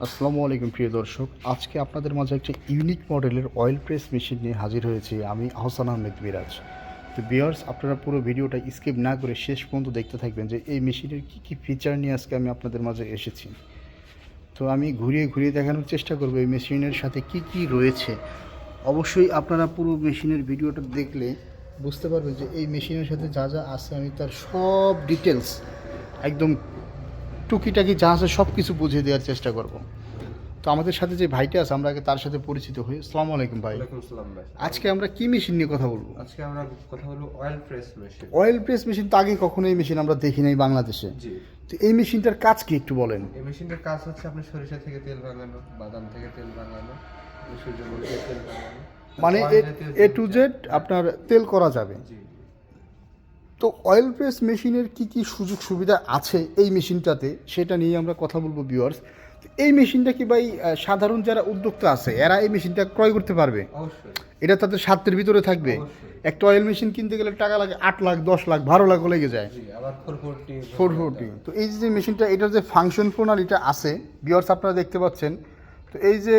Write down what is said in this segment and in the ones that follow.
আসসালামু আলাইকুম প্রিয় দর্শক, আজকে আপনাদের মাঝে একটা ইউনিক মডেলের অয়েল প্রেস মেশিন নিয়ে হাজির হয়েছি আমি আহসান আহমেদ মিরাজ। তো ভিউয়ার্স, আপনারা পুরো ভিডিওটা স্কিপ না করে শেষ পর্যন্ত দেখতে থাকবেন যে এই মেশিনের কী কী ফিচার নিয়ে আজকে আমি আপনাদের মাঝে এসেছি। তো আমি ঘুরিয়ে ঘুরিয়ে দেখানোর চেষ্টা করবো এই মেশিনের সাথে কি কি রয়েছে। অবশ্যই আপনারা পুরো মেশিনের ভিডিওটা দেখলে বুঝতে পারবেন যে এই মেশিনের সাথে যা যা আছে আমি তার সব ডিটেলস একদম টুকিটাকি যা আছে সব কিছু বুঝিয়ে দেওয়ার চেষ্টা করব। তো আমাদের সাথে যে ভাইটা আছে আমরা আগে তার সাথে পরিচিত হই। আসসালামু আলাইকুম ভাই। ওয়ালাইকুম আসসালাম ভাই। আজকে আমরা কি মেশিন নিয়ে কথা বলবো? আজকে আমরা কথা বলবো oil press machine. Oil press machine তো আগে কখনো এই মেশিন আমরা দেখি নাই বাংলাদেশে। জি। তো এই মেশিনটার কাজ কি একটু বলেন। এই মেশিনটার কাজ হচ্ছে আপনি সরিষা থেকে তেল ভাঙানো, বাদাম থেকে তেল ভাঙানো, সূর্যমুখী থেকে তেল ভাঙানো, মানে এ টু জেড আপনার তেল করা যাবে। জি। তো অয়েল প্রেস মেশিনের কি কি সুযোগ সুবিধা আছে এই মেশিনটাতে সেটা নিয়ে আমরা কথা বলবো ভিউয়ার্স। এই মেশিনটা কি ভাই সাধারণ যারা উদ্যোক্তা আছে এরা এই মেশিনটা ক্রয় করতে পারবে? অবশ্যই। এটা তাদের স্বার্থের ভিতরে থাকবে। অবশ্যই। একটা অয়েল মেশিন কিনতে গেলে টাকা লাগে 8 লাখ 10 লাখ 12 লাখও লেগে যায়। জি, আবার 440 440। তো এই যে মেশিনটা এটার যে ফাংশন প্রণালীটা আছে ভিউয়ার্স আপনারা দেখতে পাচ্ছেন। তো এই যে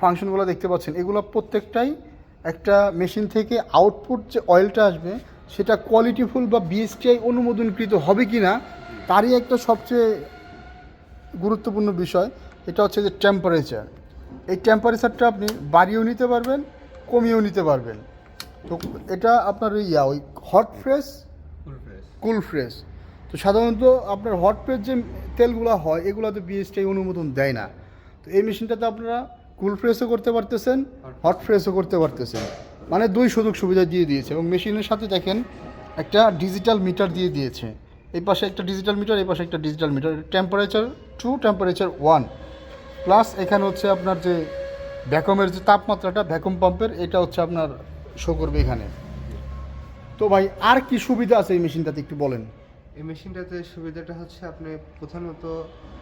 ফাংশনগুলো দেখতে পাচ্ছেন এগুলো প্রত্যেকটাই একটা মেশিন থেকে আউটপুট যে অয়েলটা আসবে সেটা কোয়ালিটিফুল বা বিএসটিআই অনুমোদনকৃত হবে কি না তারই একটা সবচেয়ে গুরুত্বপূর্ণ বিষয়। এটা হচ্ছে যে টেম্পারেচার। এই টেম্পারেচারটা আপনি বাড়িয়েও নিতে পারবেন, কমিয়েও নিতে পারবেন। তো এটা আপনার ওই হট ফ্রেশ, ফুল প্রেস। কুল ফ্রেশ। তো সাধারণত আপনার হট ফ্রেশ যে তেলগুলো হয় এগুলোতে বিএসটিআই অনুমোদন দেয় না। তো এই মেশিনটাতে আপনারা কুল ফ্রেশও করতে পারতেছেন, হট ফ্রেশও করতে পারতেছেন। মানে দুই সুযোগ সুবিধা দিয়ে দিয়েছে এবং মেশিনের সাথে দেখেন একটা ডিজিটাল মিটার দিয়ে দিয়েছে। এই পাশে একটা ডিজিটাল মিটার, এই পাশে একটা digital meter. Temperature 2, temperature 1, plus এখানে হচ্ছে আপনার যে ভ্যাকুমের যে তাপমাত্রাটা ভ্যাকুম পাম্পের এটা হচ্ছে আপনার শো করবে এখানে। তো ভাই আর কি সুবিধা আছে এই মেশিনটাতে একটু বলেন। এই মেশিনটাতে সুবিধাটা হচ্ছে আপনি প্রথমত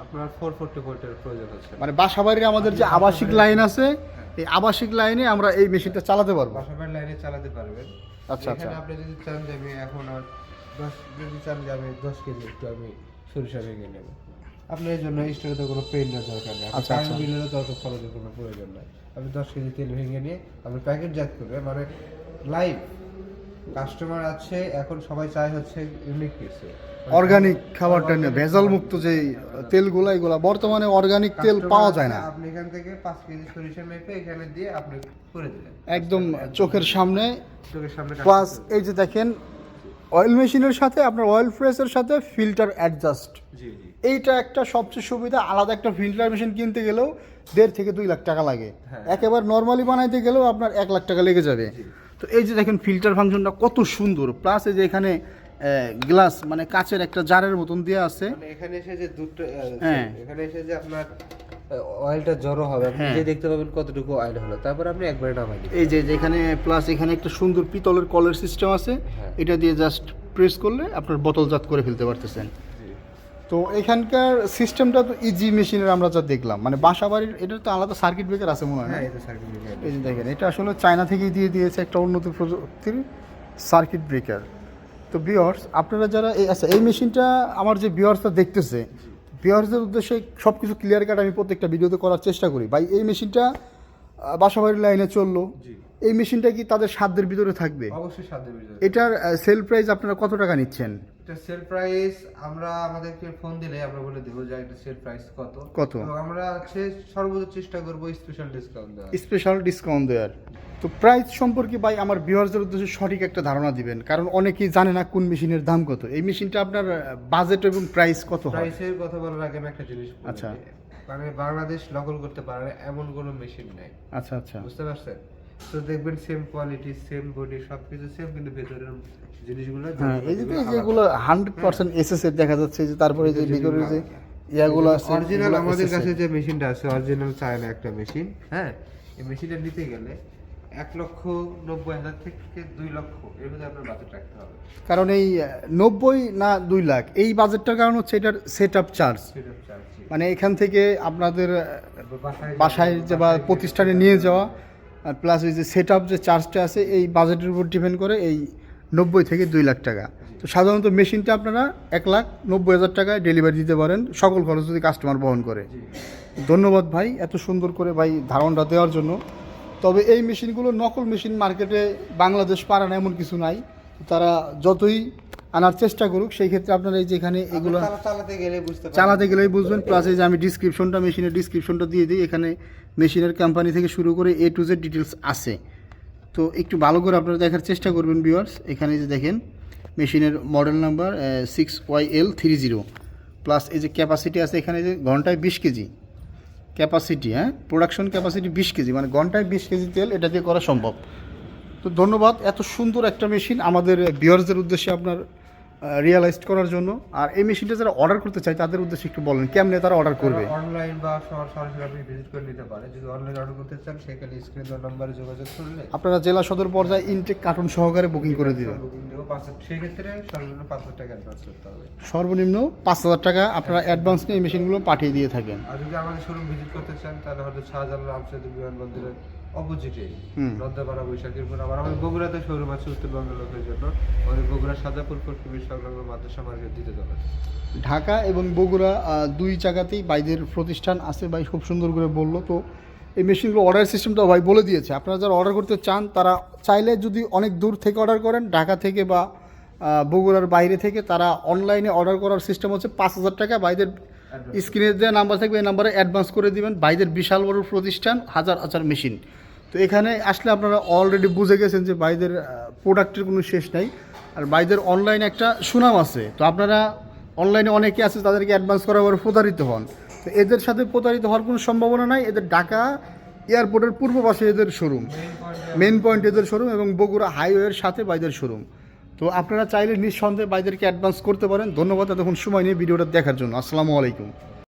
আপনার 440 ভোল্টের প্রয়োজন হচ্ছে। মানে বাসাবাড়ির আমাদের যে আবাসিক লাইন আছে এই আবাসিক লাইনে আমরা এই মেশিনটা চালাতে পারবো। বাসাবাড়ির লাইনে চালাতে পারবেন। আচ্ছা আচ্ছা। এখানে আপনি যদি চান যে আমি এখন আর 10 যদি চান যে আমি 10 কেজি একটু আমি সরিষা ভেঙে নেব, আপনার এই জন্য স্টোরে কোনো পেইন্টের দরকার নেই, আচ্ছা, কারেন্ট আচ্ছা। বিলেরও তত খরচের কোনো প্রয়োজন নাই। আপনি 10 কেজি তেল ভেঙে নিয়ে আপনি প্যাকেটজাত করবে, মানে লাইভ কাস্টমার আছে এখন সবাই চায় হচ্ছে ইউনিক কিছু, অর্গানিক খাবারটা নিয়ে ভেজাল মুক্ত যে তেলগুলো এগুলো বর্তমানে অর্গানিক তেল পাওয়া যায় না। আপনি এখান থেকে 5 কেজি সরিষা মেপে এখানে দিয়ে আপনি করে দিলেন একদম চোখের সামনে। চোখের সামনে। প্লাস এই যে দেখেন অয়েল মেশিনের সাথে আপনার অয়েল ফ্রেশের সাথে ফিল্টার অ্যাডজাস্ট। জি জি। এইটা একটা সবচেয়ে সুবিধা। আলাদা একটা ফিল্টার মেশিন কিনতে গেলেও 1.5 থেকে 2 লাখ টাকা লাগে। হ্যাঁ। একেবারে নর্মালি বানাইতে গেলেও আপনার 1 লাখ টাকা লেগে যাবে। তো এই যে দেখেন ফিল্টার ফাংশনটা কত সুন্দর। প্লাস এই যে এখানে গ্লাস মানে কাচের একটা জারের মতন দেওয়া আছে। মানে এখানে এসে যে দুধটা হ্যাঁ। এখানে এসে যে আপনার অয়েলটা জড়ো হবে, আপনি হ্যাঁ। যে দেখতে পাবেন কতটুকু অয়েল হলো, তারপর আপনি একবারে নামাই দিবেন। এই যে এখানে প্লাস এখানে একটা সুন্দর পিতলের কলের সিস্টেম আছে। হ্যাঁ। এটা দিয়ে জাস্ট প্রেস করলে আপনার বোতলজাত করে ফেলতে পারতেছেন। তো এখানকার সিস্টেমটা তো ইজি মেশিনের আমরা যা দেখলাম, মানে বাসা বাড়ির এটার তো আলাদা সার্কিট ব্রেকার আছে মনে হয় না? হ্যাঁ, এটা সার্কিট ব্রেকার। এই যে দেখেন এটা আসলে চায়না থেকেই দিয়ে দিয়েছে একটা উন্নত প্রযুক্তির সার্কিট ব্রেকার। তো ভিউয়ার্স আপনারা যারা এই মেশিনটা আমার যে ভিউয়ার্সটা দেখতেছে, ভিউয়ার্সদের উদ্দেশ্যে সব কিছু ক্লিয়ার কাট আমি প্রত্যেকটা ভিডিওতে করার চেষ্টা করি। ভাই এই মেশিনটা বাসাবাড়ির লাইনে চললো, জি। এই মেশিনটা কি তাদের সাধ্যের ভিতরে থাকবে? অবশ্যই সাধ্যের ভিতরে। এটার সেল প্রাইস আপনারা কত টাকা নিচ্ছেন? এটা সেল প্রাইস আমরা আমাদেরকে ফোন দিলে আমরা বলে দেব যে এটা সেল প্রাইস কত কত? এবং আমরা হচ্ছে সর্বোচ্চ চেষ্টা করব স্পেশাল ডিসকাউন্ট দেওয়ার। স্পেশাল ডিসকাউন্ট দেওয়ার। তো প্রাইস সম্পর্কে ভাই আমার ভিউয়ার্সদের উদ্দেশ্যে সঠিক একটা ধারণা দিবেন, কারণ অনেকেই জানে না কোন মেশিনের দাম কত। এই মেশিনটা আপনার বাজেট এবং প্রাইস কত হয়? প্রাইসের কথা বলার আগে আমি একটা জিনিস বলি। আচ্ছা। মানে বাংলাদেশ নকল করতে পারে না এমন কোনো মেশিন নেই। আচ্ছা আচ্ছা। বুঝতে পারছেন? তো দেখবেন সেম কোয়ালিটি, সেম বডি, সবকিছু সেম, কিন্তু ভেতরের জিনিসগুলো হ্যাঁ, এই যে যেগুলো 100% এসএস এর দেখা যাচ্ছে, যে তারপরে যে ভিতরে যে ইয়াগুলো আছে অরিজিনাল। আমাদের SS কাছে যে মেশিনটা আছে অরিজিনাল চায়না একটা মেশিন। হ্যাঁ, এই মেশিনটা নিতে গেলে 1,90,000 থেকে 2 লক্ষ এর মধ্যে আপনার বাজেট রাখতে হবে। কারণ এই 90 না 2 লাখ এই বাজেটটার কারণ হচ্ছে এটার সেট আপ চার্জ। সেটা চার্জ। মানে এখান থেকে আপনাদের বাসায় যে বা প্রতিষ্ঠানে নিয়ে যাওয়া প্লাস এই যে সেট আপ যে চার্জটা আছে এই বাজেটের উপর ডিপেন্ড করে এই 90 থেকে 2 লাখ টাকা। তো সাধারণত মেশিনটা আপনারা 1,90,000 টাকায় ডেলিভারি দিতে পারেন, সকল খরচ যদি কাস্টমার বহন করে। জি। ধন্যবাদ ভাই এত সুন্দর করে ভাই ধারণাটা দেওয়ার জন্য। তবে এই মেশিনগুলো নকল মেশিন মার্কেটে বাংলাদেশ পারে না এমন কিছু নাই, তারা যতই আনার চেষ্টা করুক সেই ক্ষেত্রে আপনারা এই যে এখানে এগুলো চালাতে গেলে বুঝতে পারবেন। চালাতে গেলেই বুঝবেন। প্লাস এই যে আমি মেশিনের ডিসক্রিপশনটা দিয়ে দিই, এখানে মেশিনের কোম্পানি থেকে শুরু করে A to Z ডিটেলস আছে। তো একটু ভালো করে আপনারা দেখার চেষ্টা করবেন ভিউয়ার্স। এখানে যে দেখেন মেশিনের মডেল নাম্বার 6YL30, প্লাস এই যে ক্যাপাসিটি আছে এখানে যে ঘন্টায় 20 KG capacity, production capacity 20 KG, মানে ঘন্টায় 20 কেজি তেল এটা দিয়ে করা সম্ভব। তো ধন্যবাদ এত সুন্দর একটা মেশিন আমাদের ভিউয়ার্সদের উদ্দেশ্যে আপনার রিয়েলাইজ করার জন্য। আর এই মেশিনটা যারা অর্ডার করতে চায় তাদের উদ্দেশ্যে একটু বলেন কেমনে তারা অর্ডার করবে। অনলাইন বা সরাসরি আপনি ভিজিট করে নিতে পারেন। যদি অনলাইন অর্ডার করতে চান সেখানে স্ক্রিন দেওয়া নম্বরে যোগাযোগ করলে আপনারা জেলা সদর পর্যায়ে ইনটেক কার্টুন সহকারে বুকিং করে দিবেন। বুকিং দেবো 5, সেক্ষেত্রে সর্বনিম্ন 5,000 টাকা অ্যাডভান্স করতে হবে। সর্বনিম্ন 5,000 টাকা আপনারা অ্যাডভান্স নিয়ে এই মেশিনগুলো পাঠিয়ে দিয়ে থাকেন। আর যদি আমাদের শোরুম ভিজিট করতে চান তাহলে হয়তো শাহজালাল আন্তর্জাতিক বিমানবন্দরের অপোজিটে লদ্দাপাড়া বৈশাখীরপুর। আবার আমাদের বগুড়াতে শোরুম আছে উত্তরবঙ্গের লোকের জন্য। আমাদের বগুড়া সাজাপুর কুমির সংলগ্ন মাদ্রাসা মার্কেট দিতে যাবেন। ঢাকা এবং বগুড়া দুই জায়গাতেই বাইদের প্রতিষ্ঠান আছে, ভাই খুব সুন্দর করে বললো। তো এই মেশিনগুলো অর্ডার সিস্টেমটা ভাই বলে দিয়েছে। আপনারা যারা অর্ডার করতে চান তারা চাইলে যদি অনেক দূর থেকে অর্ডার করেন, ঢাকা থেকে বা বগুড়ার বাইরে থেকে, তারা অনলাইনে অর্ডার করার সিস্টেম হচ্ছে 5,000 টাকা বাইদের স্ক্রিনে যে নাম্বার থাকবে এই নাম্বারে অ্যাডভান্স করে দিবেন। বাইদের বিশাল বড় প্রতিষ্ঠান, হাজার হাজার মেশিন। তো এখানে আসলে আপনারা অলরেডি বুঝে গেছেন যে বাইদের প্রোডাক্টের কোনো শেষ নাই। আর বাইদের অনলাইনে একটা সুনাম আছে। তো আপনারা অনলাইনে অনেকে আছে তাদেরকে অ্যাডভান্স করার পরে প্রতারিত হন। তো এদের সাথে প্রতারিত হওয়ার কোনো সম্ভাবনা নাই। এদের ঢাকা এয়ারপোর্টের পূর্ব পাশে এদের শোরুম, মেন পয়েন্ট এদের শোরুম, এবং বগুড়া হাইওয়ের সাথে বাইদের শোরুম। তো আপনারা চাইলে নিঃসন্দেহে বাইদেরকে অ্যাডভান্স করতে পারেন। ধন্যবাদ এতক্ষণ সময় নিয়ে ভিডিওটা দেখার জন্য। আসসালামু আলাইকুম।